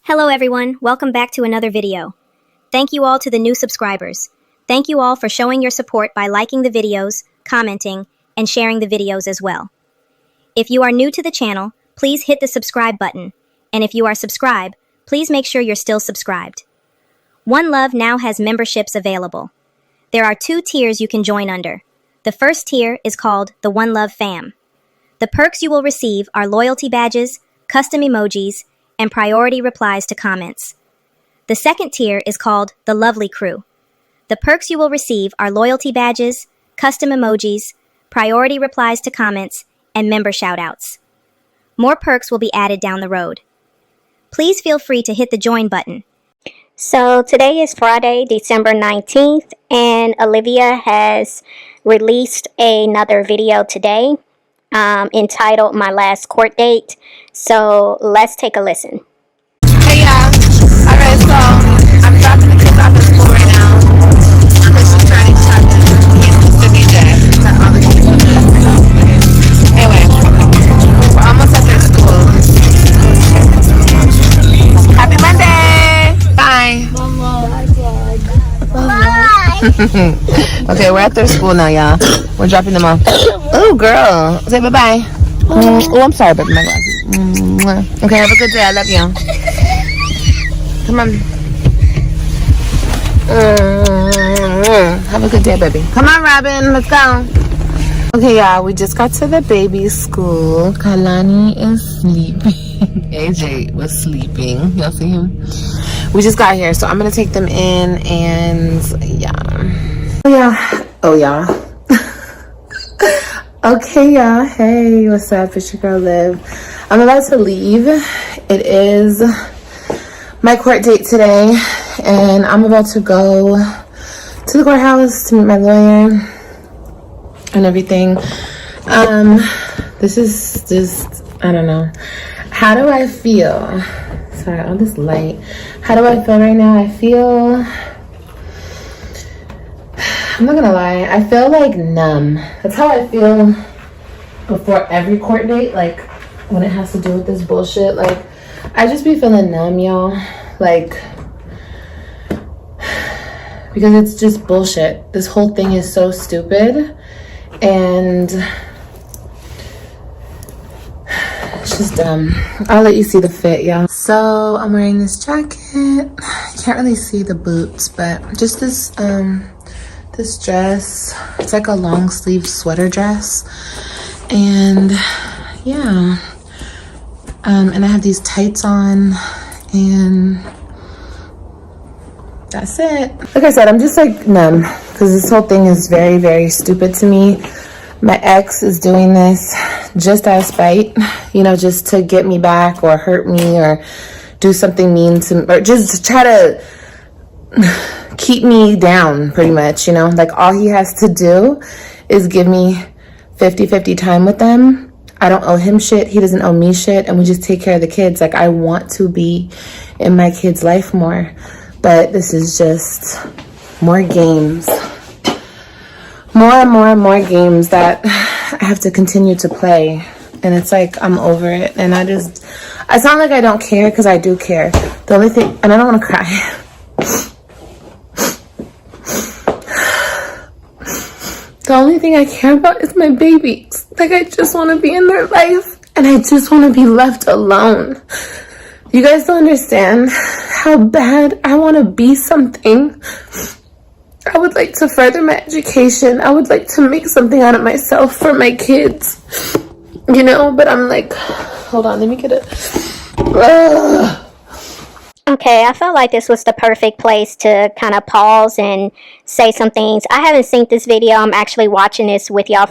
Hello everyone, welcome back to another video. Thank you all to the new subscribers. Thank you all for showing your support by liking the videos, commenting, and sharing the videos as well. If you are new to the channel, please hit the subscribe button. And if you are subscribed, please make sure you're still subscribed. OneLove now has memberships available. There are 2 tiers you can join under. The first tier is called the OneLove Fam. The perks you will receive are loyalty badges, custom emojis, and priority replies to comments. The second tier is called the Lovely Crew. The perks you will receive are loyalty badges, custom emojis, priority replies to comments, and member shoutouts. More perks will be added down the road. Please feel free to hit the join button. So today is Friday, December 19th, and Olivia has released another video today entitled My Last Court Date. So let's take a listen. Hey y'all. Alright, so I'm dropping the kids off at school right now. She's trying to talk to DJ. Anyway, we're almost at their school. Happy Monday! Bye! Bye! Okay, we're at their school now, y'all. We're dropping them off. Oh, girl. Say bye-bye. Oh, I'm sorry about my glasses. Okay, have a good day. I love you. Come on. Have a good day, baby. Come on, Robin. Let's go. Okay, y'all. We just got to the baby school. Kalani is sleeping. AJ was sleeping. Y'all see him? We just got here, so I'm going to take them in and yeah. Oh, yeah. Okay, y'all. Hey, what's up? It's your girl, Liv. I'm about to leave. It is my court date today, and I'm about to go to the courthouse to meet my lawyer and everything. This is just, I don't know. How do I feel? Sorry, all this light. How do I feel right now? I feel, I'm not gonna lie, I feel like numb. That's how I feel before every court date, like when it has to do with this bullshit. Like, I just be feeling numb, y'all. Like, because it's just bullshit. This whole thing is so stupid, and it's just dumb. I'll let you see the fit, y'all. So I'm wearing this jacket. You can't really see the boots, but just this this dress. It's like a long sleeve sweater dress, and yeah, and I have these tights on, and that's it. Like I said, I'm just like numb because this whole thing is very, very stupid to me. My ex is doing this just out of spite, you know, just to get me back or hurt me or do something mean to me, or just to try to keep me down, pretty much, you know. Like, all he has to do is give me 50-50 time with them. I don't owe him shit, he doesn't owe me shit, and we just take care of the kids. Like, I want to be in my kid's life more, but this is just more games, more and more and more games that I have to continue to play. And it's like, I'm over it, and I sound like I don't care, because I do care. The only thing, and I don't want to cry, the only thing I care about is my babies. Like, I just want to be in their life, and I just want to be left alone. You guys don't understand how bad I want to be something. I would like to further my education. I would like to make something out of myself for my kids, you know, but I'm like, hold on, let me get it. Okay, I felt like this was the perfect place to kind of pause and say some things. I haven't seen this video. I'm actually watching this with y'all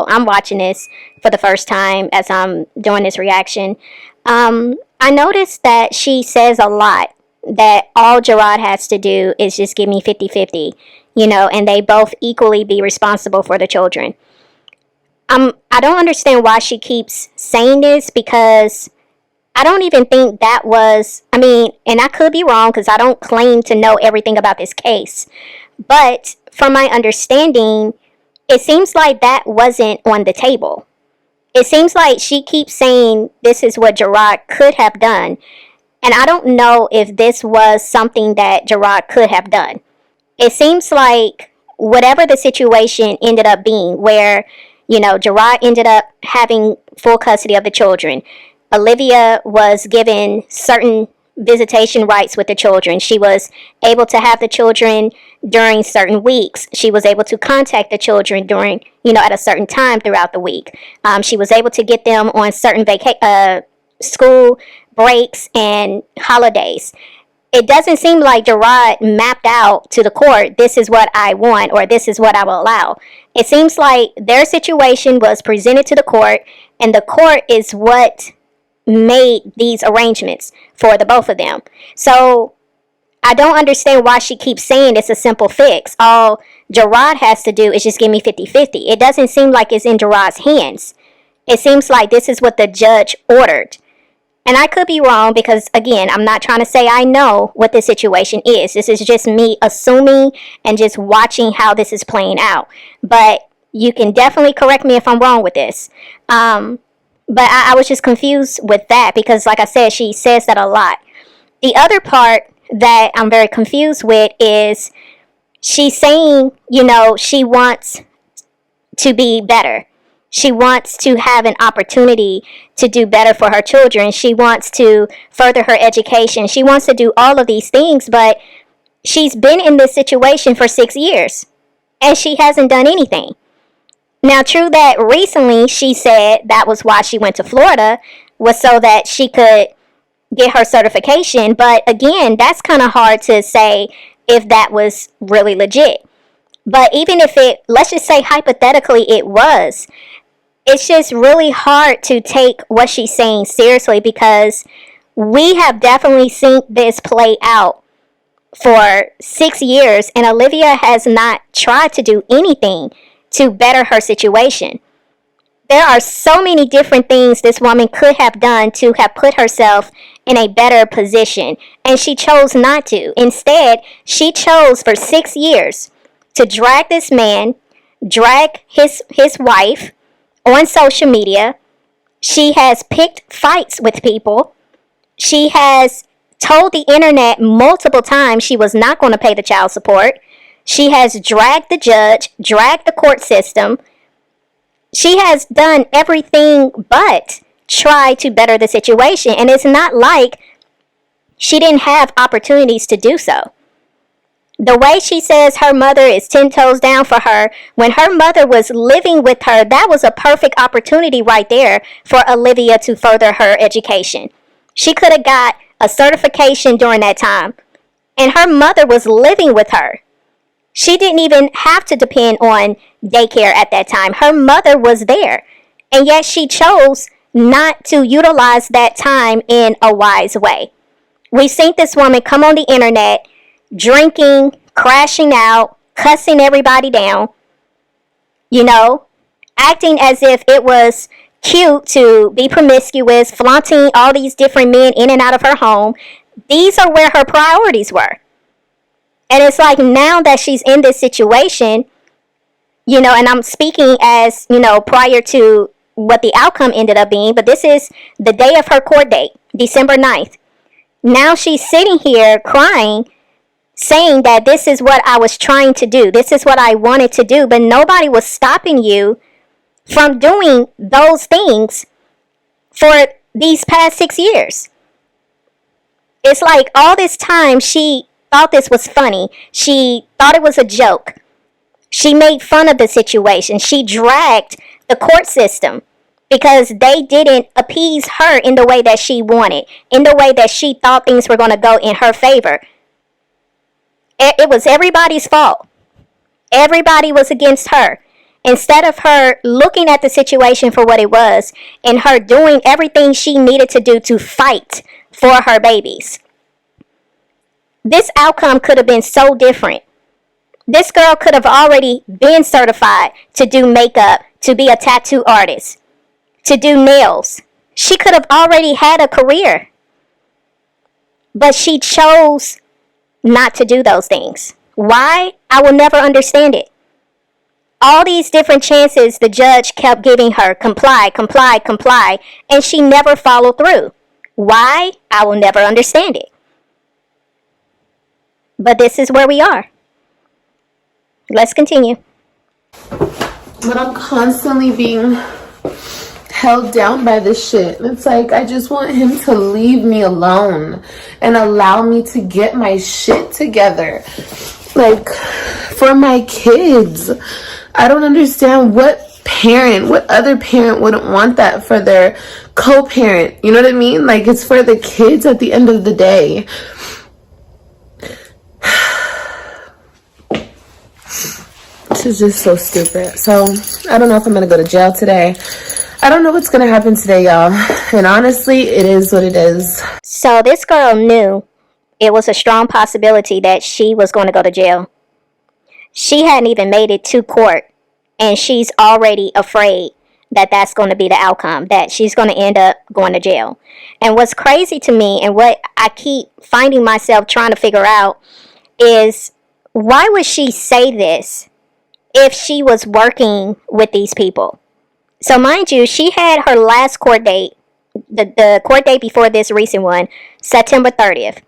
I'm watching this for the first time as I'm doing this reaction. I noticed that she says a lot that all Gerard has to do is just give me 50-50, you know, and they both equally be responsible for the children. I don't understand why she keeps saying this, because I don't even think that was, I mean, and I could be wrong because I don't claim to know everything about this case, but from my understanding, it seems like that wasn't on the table. It seems like she keeps saying this is what Gerard could have done, And I don't know if this was something that Gerard could have done. It seems like whatever the situation ended up being, where, Gerard ended up having full custody of the children. Olivia was given certain visitation rights with the children. She was able to have the children during certain weeks. She was able to contact the children during, at a certain time throughout the week. She was able to get them on certain school breaks and holidays. It doesn't seem like Gerard mapped out to the court, this is what I want, or this is what I will allow. It seems like their situation was presented to the court, and the court is what made these arrangements for the both of them. So I don't understand why she keeps saying it's a simple fix. All Gerard has to do is just give me 50-50. It doesn't seem like it's in Gerard's hands. It seems like this is what the judge ordered. And I could be wrong because, again, I'm not trying to say I know what this situation is. This is just me assuming and just watching how this is playing out. But you can definitely correct me if I'm wrong with this. But I was just confused with that because, like I said, she says that a lot. The other part that I'm very confused with is she's saying, she wants to be better. She wants to have an opportunity to do better for her children. She wants to further her education. She wants to do all of these things, but she's been in this situation for 6 years, and she hasn't done anything. Now, true that recently she said that was why she went to Florida, was so that she could get her certification. But again, that's kind of hard to say if that was really legit. But even if let's just say hypothetically it was, it's just really hard to take what she's saying seriously because we have definitely seen this play out for 6 years, and Olivia has not tried to do anything to better her situation. There are so many different things this woman could have done to have put herself in a better position, and she chose not to. Instead, she chose for 6 years to drag this man, drag his wife on social media. She has picked fights with people. She has told the internet multiple times she was not going to pay the child support. She has dragged the judge, dragged the court system. She has done everything but try to better the situation. And it's not like she didn't have opportunities to do so. The way she says her mother is 10 toes down for her, when her mother was living with her, that was a perfect opportunity right there for Olivia to further her education. She could have got a certification during that time, and her mother was living with her. She didn't even have to depend on daycare at that time. Her mother was there, and yet she chose not to utilize that time in a wise way. We've seen this woman come on the internet drinking, crashing out, cussing everybody down, acting as if it was cute to be promiscuous, flaunting all these different men in and out of her home. These are where her priorities were. And it's like now that she's in this situation, and I'm speaking as, prior to what the outcome ended up being, but this is the day of her court date, December 9th. Now she's sitting here crying, saying that this is what I was trying to do. This is what I wanted to do. But nobody was stopping you from doing those things for these past 6 years. It's like all this time she thought this was funny. She thought it was a joke. She made fun of the situation. She dragged the court system because they didn't appease her in the way that she wanted, in the way that she thought things were going to go in her favor. It was everybody's fault. Everybody was against her. Instead of her looking at the situation for what it was and her doing everything she needed to do to fight for her babies. This outcome could have been so different. This girl could have already been certified to do makeup, to be a tattoo artist, to do nails. She could have already had a career. But she chose not to do those things. Why? I will never understand it. All these different chances the judge kept giving her, comply, and she never followed through. Why? I will never understand it. But this is where we are. Let's continue. But I'm constantly being held down by this shit. It's like, I just want him to leave me alone and allow me to get my shit together. Like, for my kids. I don't understand what other parent wouldn't want that for their co-parent. You know what I mean? Like, it's for the kids at the end of the day. This is just so stupid. So, I don't know if I'm going to go to jail today. I don't know what's going to happen today, y'all. And honestly, it is what it is. So, this girl knew it was a strong possibility that she was going to go to jail. She hadn't even made it to court. And she's already afraid that that's going to be the outcome, that she's going to end up going to jail. And what's crazy to me, and what I keep finding myself trying to figure out, is why would she say this if she was working with these people? So mind you, she had her last court date, the court date before this recent one, September 30th.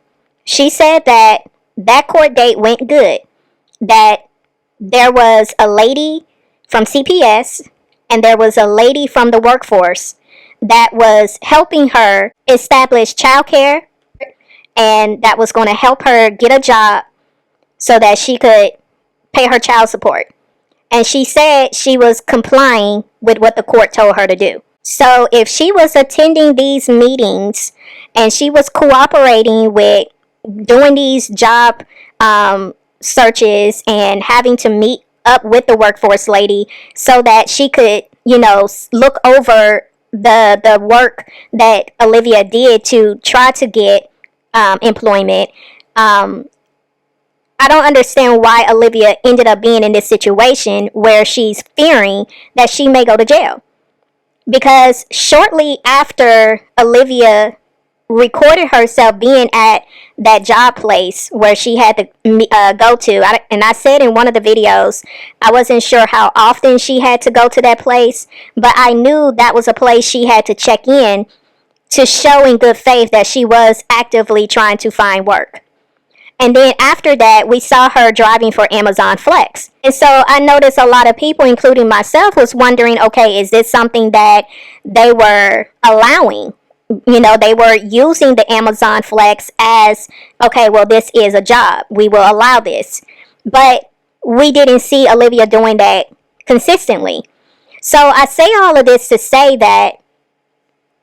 She said that that court date went good, that there was a lady from CPS, and there was a lady from the workforce that was helping her establish childcare, and that was going to help her get a job so that she could pay her child support. And she said she was complying with what the court told her to do. So if she was attending these meetings and she was cooperating with doing these job searches and having to meet up with the workforce lady so that she could, look over the work that Olivia did to try to get employment. I don't understand why Olivia ended up being in this situation where she's fearing that she may go to jail. Because shortly after Olivia recorded herself being at that job place where she had to go to, and I said in one of the videos, I wasn't sure how often she had to go to that place, but I knew that was a place she had to check in to show in good faith that she was actively trying to find work. And then after that, we saw her driving for Amazon Flex. And so I noticed a lot of people, including myself, was wondering, okay, is this something that they were allowing? They were using the Amazon Flex as, okay, well, this is a job. We will allow this. But we didn't see Olivia doing that consistently. So I say all of this to say that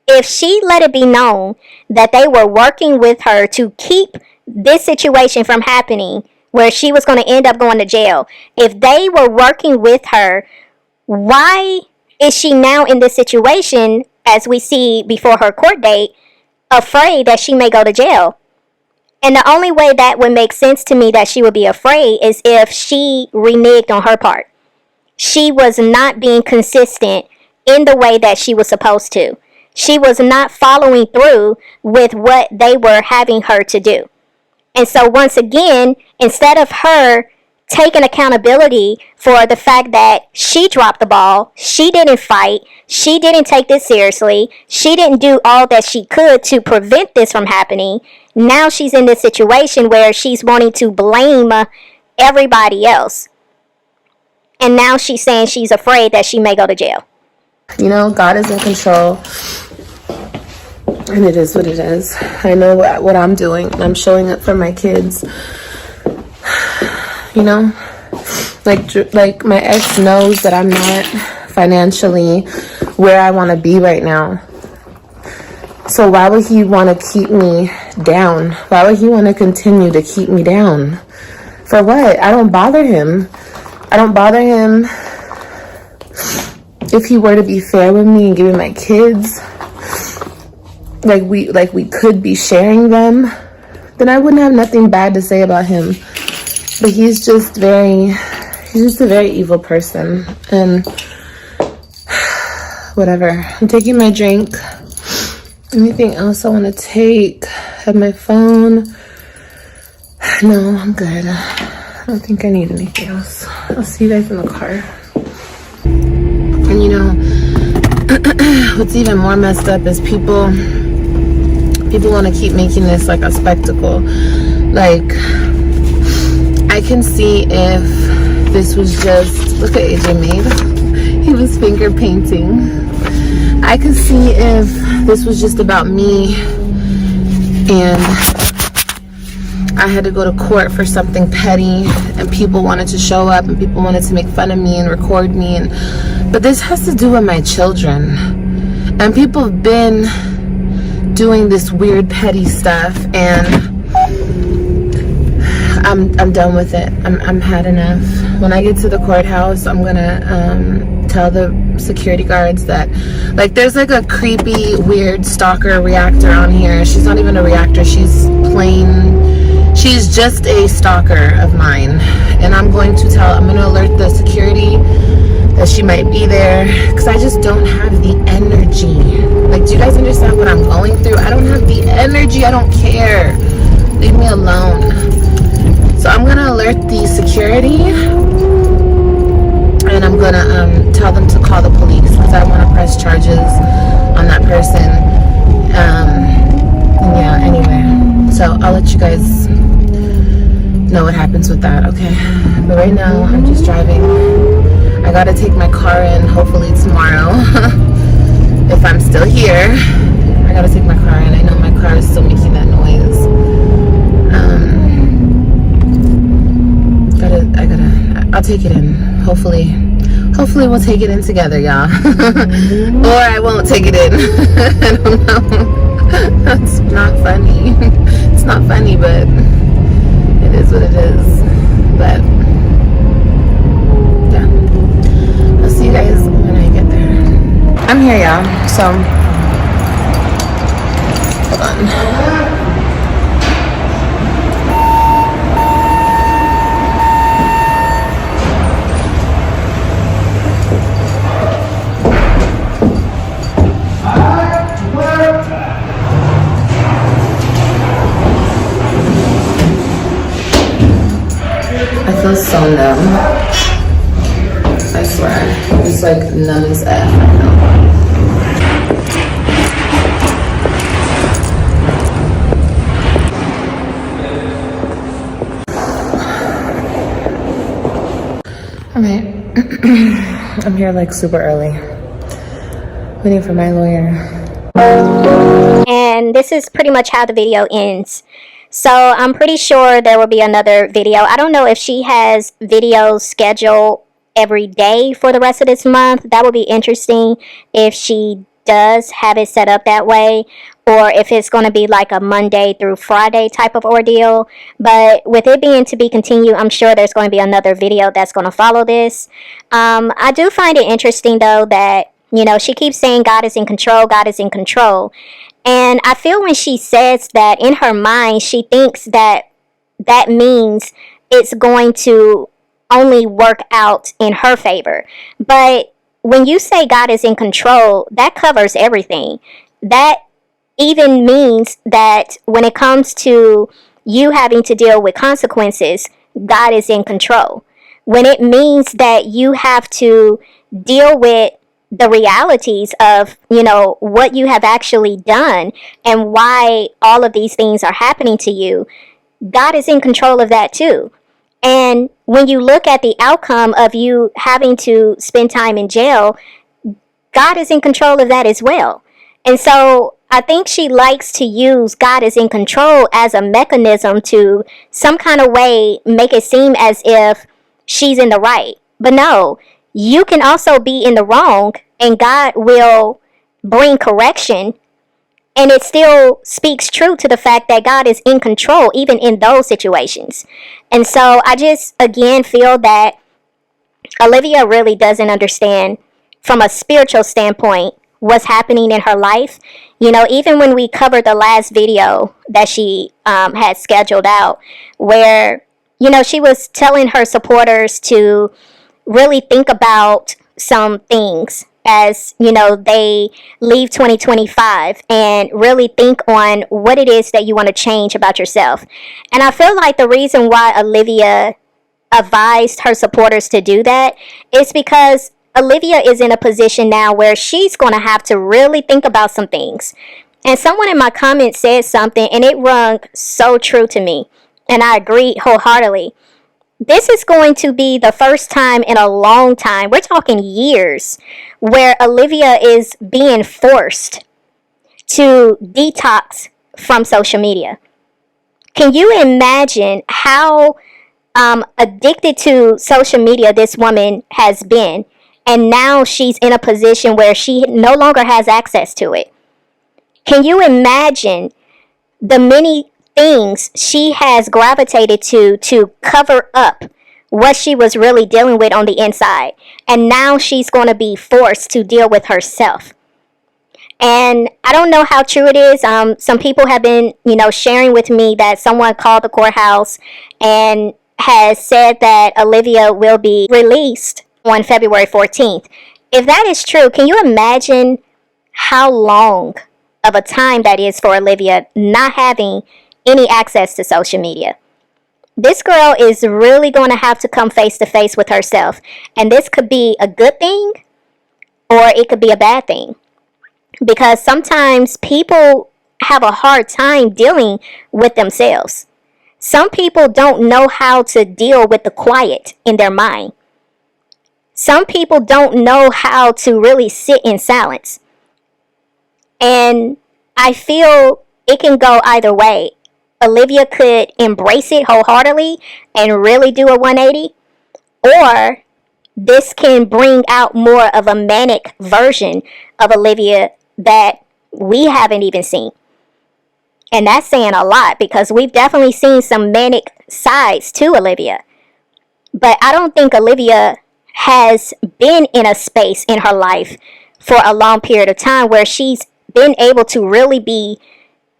if she let it be known that they were working with her to keep this situation from happening, where she was going to end up going to jail, if they were working with her, why is she now in this situation, as we see before her court date, afraid that she may go to jail? And the only way that would make sense to me that she would be afraid is if she reneged on her part. She was not being consistent in the way that she was supposed to. She was not following through with what they were having her to do. And so once again, instead of her taking accountability for the fact that she dropped the ball, she didn't fight, she didn't take this seriously, she didn't do all that she could to prevent this from happening, now she's in this situation where she's wanting to blame everybody else. And now she's saying she's afraid that she may go to jail. God is in control. And it is what it is. I know what I'm doing. I'm showing up for my kids. Like my ex knows that I'm not financially where I want to be right now. So why would he want to keep me down? Why would he want to continue to keep me down? For what? I don't bother him. If he were to be fair with me and give me my kids, like we could be sharing them, then I wouldn't have nothing bad to say about him. But he's just a very evil person. And whatever. I'm taking my drink. Anything else I want to take? Have my phone. No, I'm good. I don't think I need anything else. I'll see you guys in the car. And what's even more messed up is people people want to keep making this like a spectacle. Like, I can see if this was just, look at AJ made. He was finger painting. I could see if this was just about me and I had to go to court for something petty and people wanted to show up and people wanted to make fun of me and record me, but this has to do with my children, and people have been doing this weird petty stuff, and I'm done with it. I'm had enough. When I get to the courthouse, I'm gonna tell the security guards that, like, there's like a creepy weird stalker reactor on here. She's not even a reactor, she's just a stalker of mine, and I'm going to alert the security that she might be there, because I just don't have the energy. Like, do you guys understand what I'm going through? I don't have the energy. I don't care. Leave me alone. So I'm gonna alert the security, and I'm gonna tell them to call the police, because I want to press charges on that person. Yeah, anyway, so I'll let you guys know what happens with that, okay? But right now I'm just driving. I gotta take my car in hopefully tomorrow. If I'm still here, I gotta take my car in. I know my car is still making that noise. I'll take it in. Hopefully we'll take it in together, y'all. Or I won't take it in. I don't know. That's not funny. It's not funny, but it is what it is. But yeah, I'll see you guys when I get there. I'm here, y'all. So hold on. I feel so numb. I swear. I'm just like numb as F right now. Alright. I'm here like super early. Waiting for my lawyer. And this is pretty much how the video ends. So I'm pretty sure there will be another video. I don't know if she has videos scheduled every day for the rest of this month. That would be interesting if she does have it set up that way, or if it's going to be like a Monday through Friday type of ordeal. But with it being to be continued, I'm sure there's going to be another video that's going to follow this. I do find it interesting though that, you know, she keeps saying God is in control, God is in control. And I feel when she says that, in her mind, she thinks that that means it's going to only work out in her favor. But when you say God is in control, that covers everything. That even means that when it comes to you having to deal with consequences, God is in control. When it means that you have to deal with the realities of, you know, what you have actually done and why all of these things are happening to you, God is in control of that too. And when you look at the outcome of you having to spend time in jail, God is in control of that as well. And so I think she likes to use God is in control as a mechanism to some kind of way make it seem as if she's in the right. But no, you can also be in the wrong, and God will bring correction, and it still speaks true to the fact that God is in control even in those situations. And so I just again feel that Olivia really doesn't understand from a spiritual standpoint what's happening in her life. You know, even when we covered the last video that she had scheduled out, where, you know, she was telling her supporters to really think about some things as, you know, they leave 2025, and really think on what it is that you want to change about yourself. And I feel like the reason why Olivia advised her supporters to do that is because Olivia is in a position now where she's going to have to really think about some things. And someone in my comments said something, and it rung so true to me. And I agreed wholeheartedly. This is going to be the first time in a long time, we're talking years, where Olivia is being forced to detox from social media. Can you imagine how addicted to social media this woman has been? And now she's in a position where she no longer has access to it. Can you imagine the many things she has gravitated to cover up what she was really dealing with on the inside? And now she's going to be forced to deal with herself. And I don't know how true it is. Some people have been, sharing with me that someone called the courthouse and has said that Olivia will be released on February 14th. If that is true, can you imagine how long of a time that is for Olivia not having any access to social media? This girl is really going to have to come face to face with herself. And this could be a good thing or it could be a bad thing. Because sometimes people have a hard time dealing with themselves. Some people don't know how to deal with the quiet in their mind. Some people don't know how to really sit in silence. And I feel it can go either way. Olivia could embrace it wholeheartedly and really do a 180. Or this can bring out more of a manic version of Olivia that we haven't even seen. And that's saying a lot because we've definitely seen some manic sides to Olivia. But I don't think Olivia has been in a space in her life for a long period of time where she's been able to really be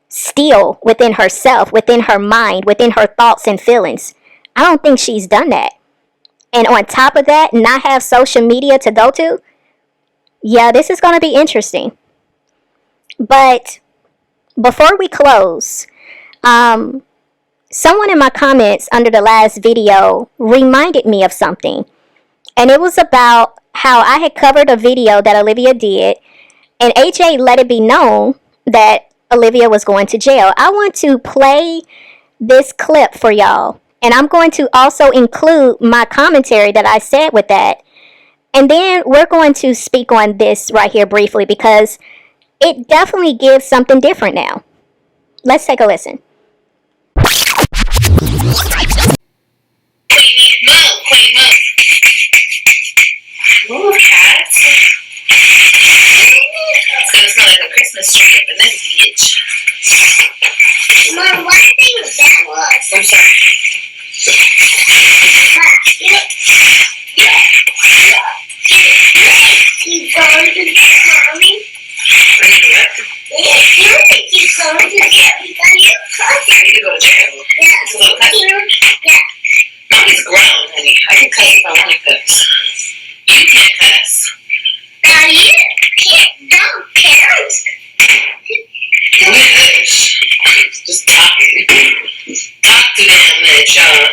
still within herself, within her mind, within her thoughts and feelings. I don't think she's done that. And on top of that, not have social media to go to. Yeah, this is going to be interesting. But before we close, someone in my comments under the last video reminded me of something. And it was about how I had covered a video that Olivia did, and AJ let it be known that Olivia was going to jail. I want to play this clip for y'all. And I'm going to also include my commentary that I said with that. And then we're going to speak on this right here briefly because it definitely gives something different now. Let's take a listen. Ooh, cats. It's gonna smell like a Christmas tree up in this bitch. Mom, what do you think that was? I'm sorry. You going to get mommy? What? You think you're going to get me? Are you cussing? I need to go to jail. Yeah. To go cuss? Yeah. Mommy's grown, honey. I can cuss if I want to cuss. You can't cuss. Now you can't. Don't cuss. Yes. Just talking. Talk to them, y'all.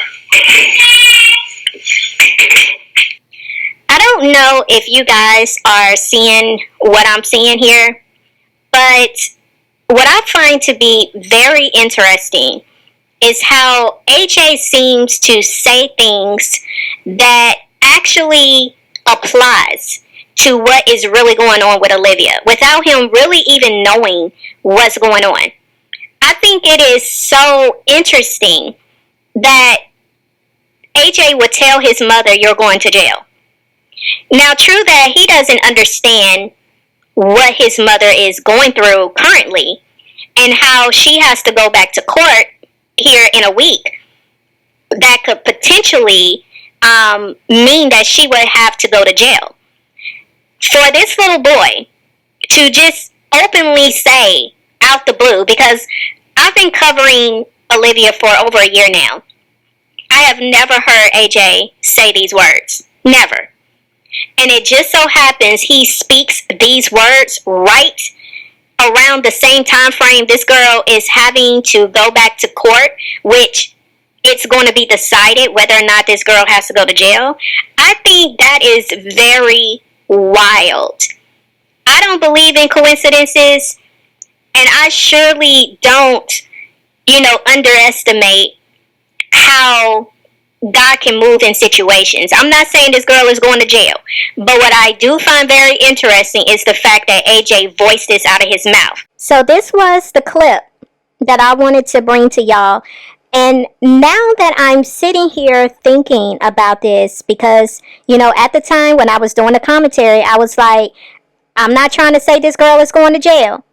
I don't know if you guys are seeing what I'm seeing here, but what I find to be very interesting is how AJ seems to say things that actually applies to what is really going on with Olivia without him really even knowing what's going on. I think it is so interesting that AJ would tell his mother, "You're going to jail." Now, true that he doesn't understand what his mother is going through currently and how she has to go back to court here in a week. That could potentially mean that she would have to go to jail. For this little boy to just openly say out the blue, because I've been covering Olivia for over a year now, I have never heard AJ say these words. Never. And it just so happens he speaks these words right around the same time frame this girl is having to go back to court, which it's going to be decided whether or not this girl has to go to jail. I think that is very wild. I don't believe in coincidences. And I surely don't, underestimate how God can move in situations. I'm not saying this girl is going to jail, but what I do find very interesting is the fact that AJ voiced this out of his mouth. So this was the clip that I wanted to bring to y'all. And now that I'm sitting here thinking about this, because, at the time when I was doing the commentary, I was like, I'm not trying to say this girl is going to jail.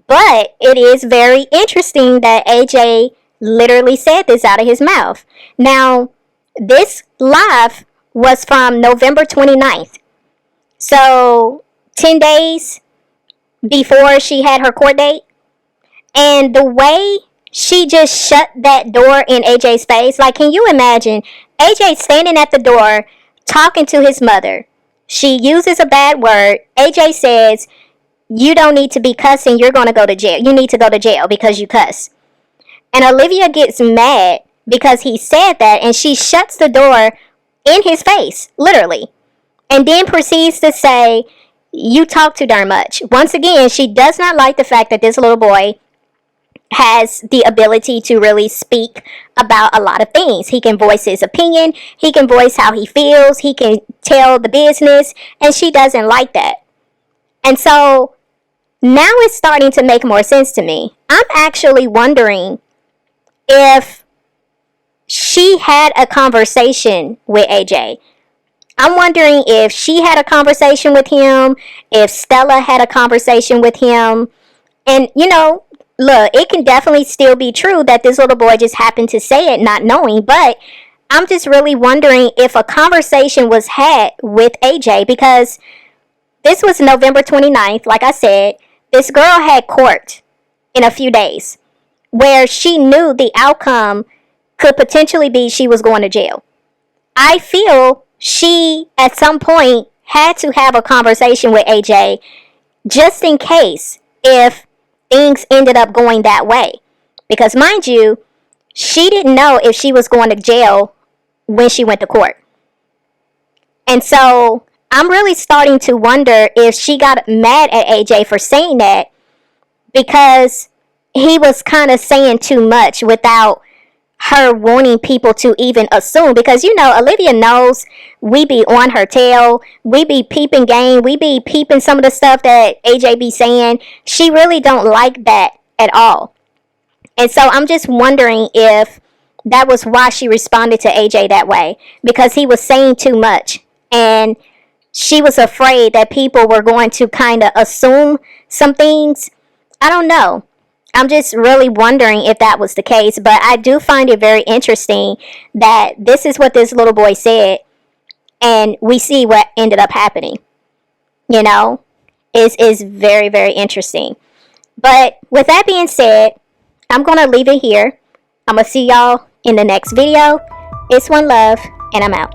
But it is very interesting that AJ literally said this out of his mouth. Now, this live was from November 29th. So, 10 days before she had her court date. And the way she just shut that door in AJ's face, like, can you imagine AJ standing at the door talking to his mother? She uses a bad word. AJ says, you don't need to be cussing, you're going to go to jail. You need to go to jail because you cuss. And Olivia gets mad because he said that, and she shuts the door in his face, literally. And then proceeds to say, you talk too darn much. Once again, she does not like the fact that this little boy has the ability to really speak about a lot of things. He can voice his opinion. He can voice how he feels. He can tell the business. And she doesn't like that. And so now it's starting to make more sense to me. I'm actually wondering if she had a conversation with AJ. I'm wondering if she had a conversation with him, if Stella had a conversation with him. And, look, it can definitely still be true that this little boy just happened to say it not knowing. But I'm just really wondering if a conversation was had with AJ, because this was November 29th, like I said. This girl had court in a few days where she knew the outcome could potentially be she was going to jail. I feel she, at some point, had to have a conversation with AJ just in case if things ended up going that way. Because, mind you, she didn't know if she was going to jail when she went to court. And so I'm really starting to wonder if she got mad at AJ for saying that because he was kind of saying too much without her wanting people to even assume. Because, Olivia knows we be on her tail. We be peeping game. We be peeping some of the stuff that AJ be saying. She really don't like that at all. And so I'm just wondering if that was why she responded to AJ that way. Because he was saying too much. And she was afraid that people were going to kind of assume some things. I don't know. I'm just really wondering if that was the case. But I do find it very interesting that this is what this little boy said. And we see what ended up happening. It's very, very interesting. But with that being said, I'm going to leave it here. I'm going to see y'all in the next video. It's OneLove, and I'm out.